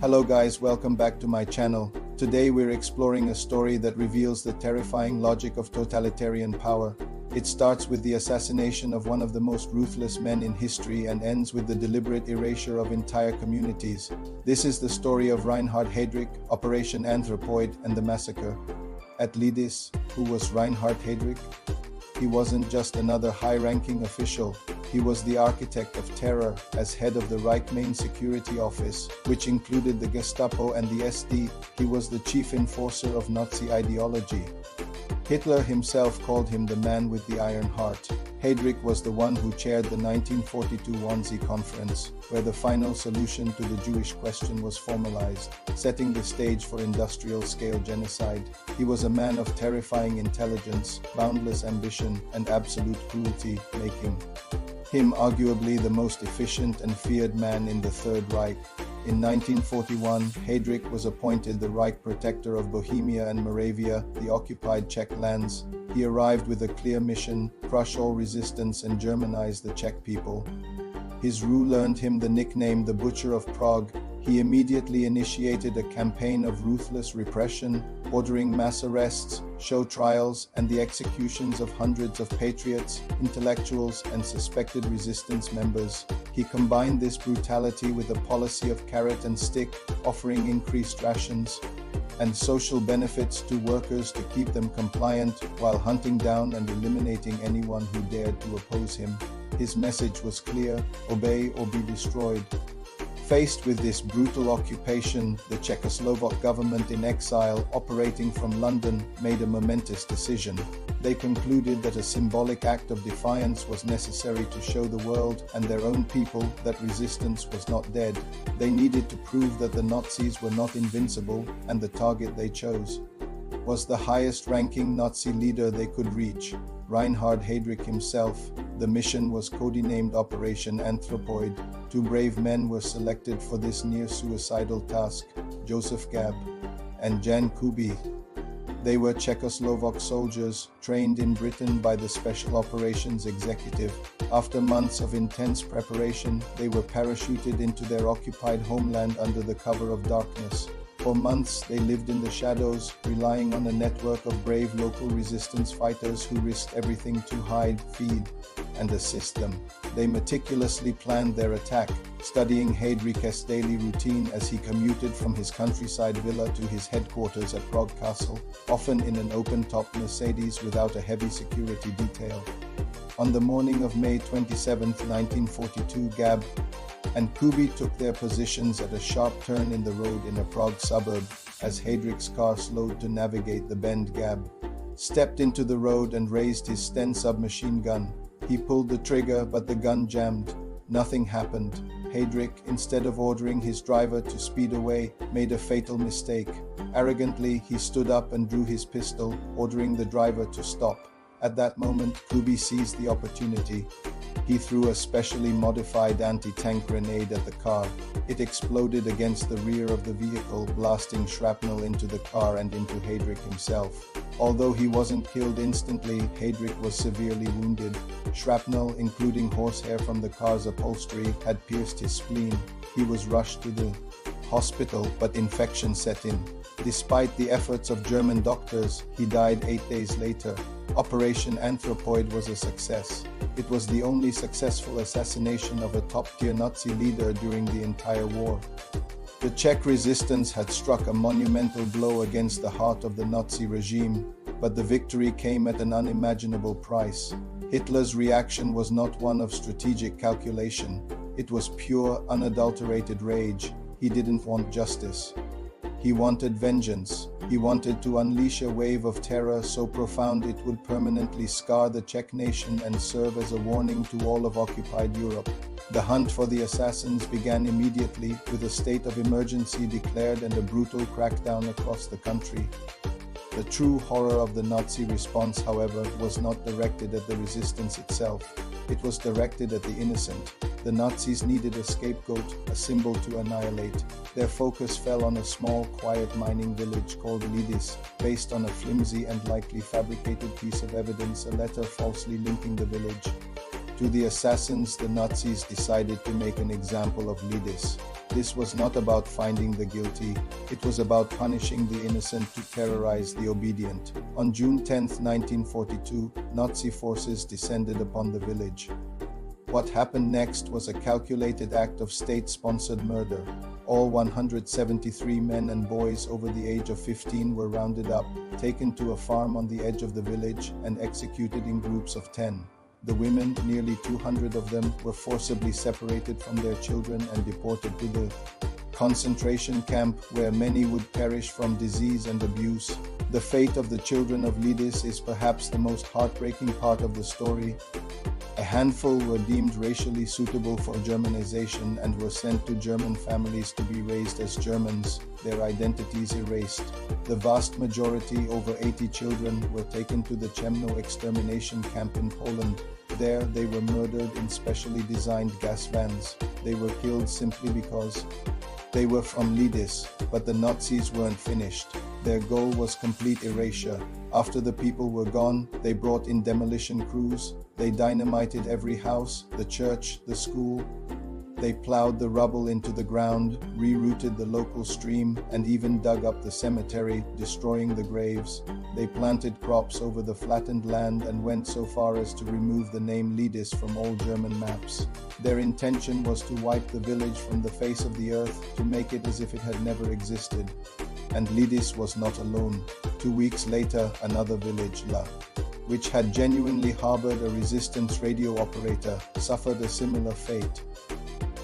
Hello guys, welcome back to my channel. Today we're exploring a story that reveals the terrifying logic of totalitarian power. It starts with the assassination of one of the most ruthless men in history and ends with the deliberate erasure of entire communities. This is the story of Reinhard Heydrich, Operation Anthropoid, and the massacre. At Lidis, who was Reinhard Heydrich? He wasn't just another high-ranking official. He was the architect of terror as head of the Reich main security office, which included the Gestapo and the SD. He was the chief enforcer of Nazi ideology. Hitler himself called him the man with the iron heart. Heydrich was the one who chaired the 1942 Wannsee Conference, where the final solution to the Jewish question was formalized, setting the stage for industrial-scale genocide. He was a man of terrifying intelligence, boundless ambition, and absolute cruelty, making him arguably the most efficient and feared man in the Third Reich. In 1941, Heydrich was appointed the Reich protector of Bohemia and Moravia, the occupied Czech lands. He arrived with a clear mission: crush all resistance and Germanize the Czech people. His rule earned him the nickname the Butcher of Prague. He immediately initiated a campaign of ruthless repression, ordering mass arrests, show trials, and the executions of hundreds of patriots, intellectuals, and suspected resistance members. He combined this brutality with a policy of carrot and stick, offering increased rations and social benefits to workers to keep them compliant, while hunting down and eliminating anyone who dared to oppose him. His message was clear: obey or be destroyed. Faced with this brutal occupation, the Czechoslovak government-in-exile, operating from London, made a momentous decision. They concluded that a symbolic act of defiance was necessary to show the world and their own people that resistance was not dead. They needed to prove that the Nazis were not invincible, and the target they chose was the highest-ranking Nazi leader they could reach, Reinhard Heydrich himself. The mission was codenamed Operation Anthropoid. Two brave men were selected for this near-suicidal task: Jozef Gabčík and Jan Kubiš. They were Czechoslovak soldiers, trained in Britain by the Special Operations Executive. After months of intense preparation, they were parachuted into their occupied homeland under the cover of darkness. For months, they lived in the shadows, relying on a network of brave local resistance fighters who risked everything to hide, feed, and assist them. They meticulously planned their attack, studying Heydrich's daily routine as he commuted from his countryside villa to his headquarters at Prague Castle, often in an open-top Mercedes without a heavy security detail. On the morning of May 27, 1942, Gab and Kubiš took their positions at a sharp turn in the road in a Prague suburb. As Heydrich's car slowed to navigate the bend, Gab stepped into the road and raised his Sten submachine gun. He pulled the trigger, but the gun jammed. Nothing happened. Heydrich, instead of ordering his driver to speed away, made a fatal mistake. Arrogantly, he stood up and drew his pistol, ordering the driver to stop. At that moment, Kubiš seized the opportunity. He threw a specially modified anti-tank grenade at the car. It exploded against the rear of the vehicle, blasting shrapnel into the car and into Heydrich himself. Although he wasn't killed instantly, Heydrich was severely wounded. Shrapnel, including horsehair from the car's upholstery, had pierced his spleen. He was rushed to the hospital, but infection set in. Despite the efforts of German doctors, he died 8 days later. Operation Anthropoid was a success. It was the only successful assassination of a top-tier Nazi leader during the entire war. The Czech resistance had struck a monumental blow against the heart of the Nazi regime, but the victory came at an unimaginable price. Hitler's reaction was not one of strategic calculation. It was pure, unadulterated rage. He didn't want justice. He wanted vengeance. He wanted to unleash a wave of terror so profound it would permanently scar the Czech nation and serve as a warning to all of occupied Europe. The hunt for the assassins began immediately, with a state of emergency declared and a brutal crackdown across the country. The true horror of the Nazi response, however, was not directed at the resistance itself. It was directed at the innocent. The Nazis needed a scapegoat, a symbol to annihilate. Their focus fell on a small, quiet mining village called Lidis, based on a flimsy and likely fabricated piece of evidence, a letter falsely linking the village to the assassins. The Nazis decided to make an example of Lidis. This was not about finding the guilty, it was about punishing the innocent to terrorize the obedient. On June 10, 1942, Nazi forces descended upon the village. What happened next was a calculated act of state-sponsored murder. All 173 men and boys over the age of 15 were rounded up, taken to a farm on the edge of the village, and executed in groups of 10. The women, nearly 200 of them, were forcibly separated from their children and deported to the concentration camp, where many would perish from disease and abuse. The fate of the children of Lidis is perhaps the most heartbreaking part of the story. A handful were deemed racially suitable for Germanization and were sent to German families to be raised as Germans, their identities erased. The vast majority, over 80 children, were taken to the Chemno extermination camp in Poland. There, they were murdered in specially designed gas vans. They were killed simply because they were from Lidis, but the Nazis weren't finished. Their goal was complete erasure. After the people were gone, they brought in demolition crews. They dynamited every house, the church, the school. They plowed the rubble into the ground, rerouted the local stream, and even dug up the cemetery, destroying the graves. They planted crops over the flattened land and went so far as to remove the name Lidis from all German maps. Their intention was to wipe the village from the face of the earth, to make it as if it had never existed. And Lidis was not alone. 2 weeks later, another village, La, which had genuinely harbored a resistance radio operator, suffered a similar fate.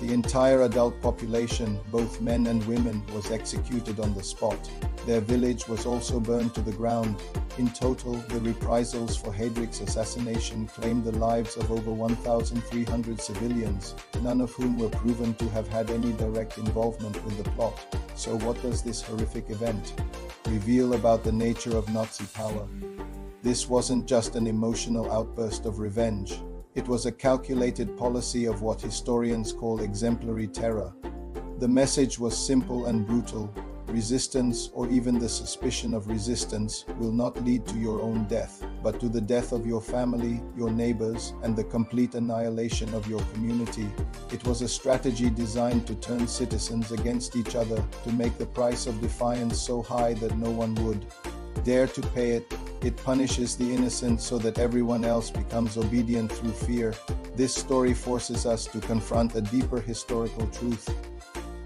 The entire adult population, both men and women, was executed on the spot. Their village was also burned to the ground. In total, the reprisals for Heydrich's assassination claimed the lives of over 1,300 civilians, none of whom were proven to have had any direct involvement with the plot. So what does this horrific event reveal about the nature of Nazi power? This wasn't just an emotional outburst of revenge. It was a calculated policy of what historians call exemplary terror. The message was simple and brutal. Resistance, or even the suspicion of resistance, will not lead to your own death, but to the death of your family, your neighbors, and the complete annihilation of your community. It was a strategy designed to turn citizens against each other, to make the price of defiance so high that no one would dare to pay it. It punishes the innocent so that everyone else becomes obedient through fear. This story forces us to confront a deeper historical truth.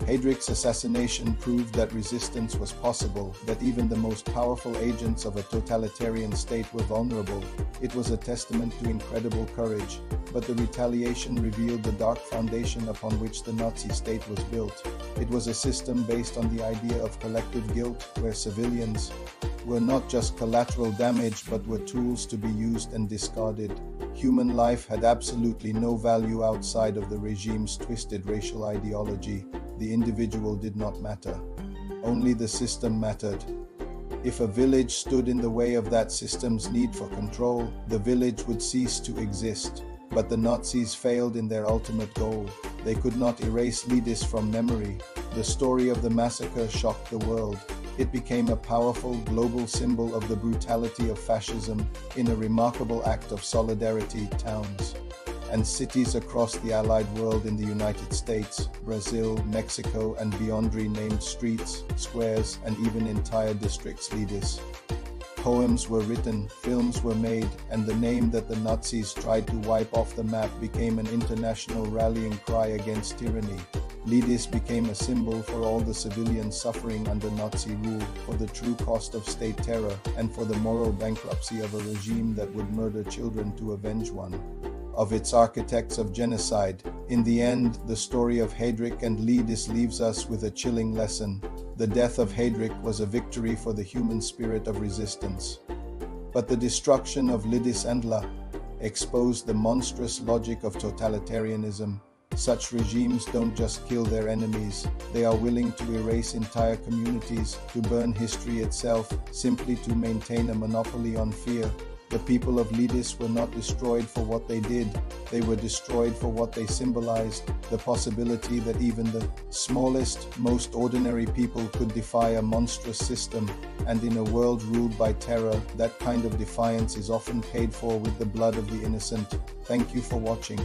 Heydrich's assassination proved that resistance was possible, that even the most powerful agents of a totalitarian state were vulnerable. It was a testament to incredible courage, but the retaliation revealed the dark foundation upon which the Nazi state was built. It was a system based on the idea of collective guilt, where civilians were not just collateral damage but were tools to be used and discarded. Human life had absolutely no value outside of the regime's twisted racial ideology. The individual did not matter. Only the system mattered. If a village stood in the way of that system's need for control, the village would cease to exist. But the Nazis failed in their ultimate goal. They could not erase Lidis from memory. The story of the massacre shocked the world. It became a powerful global symbol of the brutality of fascism. In a remarkable act of solidarity, towns and cities across the Allied world in the United States, Brazil, Mexico, and beyond renamed streets, squares, and even entire districts Lidis. Poems were written, films were made, and the name that the Nazis tried to wipe off the map became an international rallying cry against tyranny. Lidis became a symbol for all the civilians suffering under Nazi rule, for the true cost of state terror, and for the moral bankruptcy of a regime that would murder children to avenge one of its architects of genocide. In the end, the story of Heydrich and Lidis leaves us with a chilling lesson. The death of Heydrich was a victory for the human spirit of resistance. But the destruction of Lidis and La exposed the monstrous logic of totalitarianism. Such regimes don't just kill their enemies, they are willing to erase entire communities, to burn history itself, simply to maintain a monopoly on fear. The people of Lidis were not destroyed for what they did, they were destroyed for what they symbolized, the possibility that even the smallest, most ordinary people could defy a monstrous system. And in a world ruled by terror, that kind of defiance is often paid for with the blood of the innocent. Thank you for watching.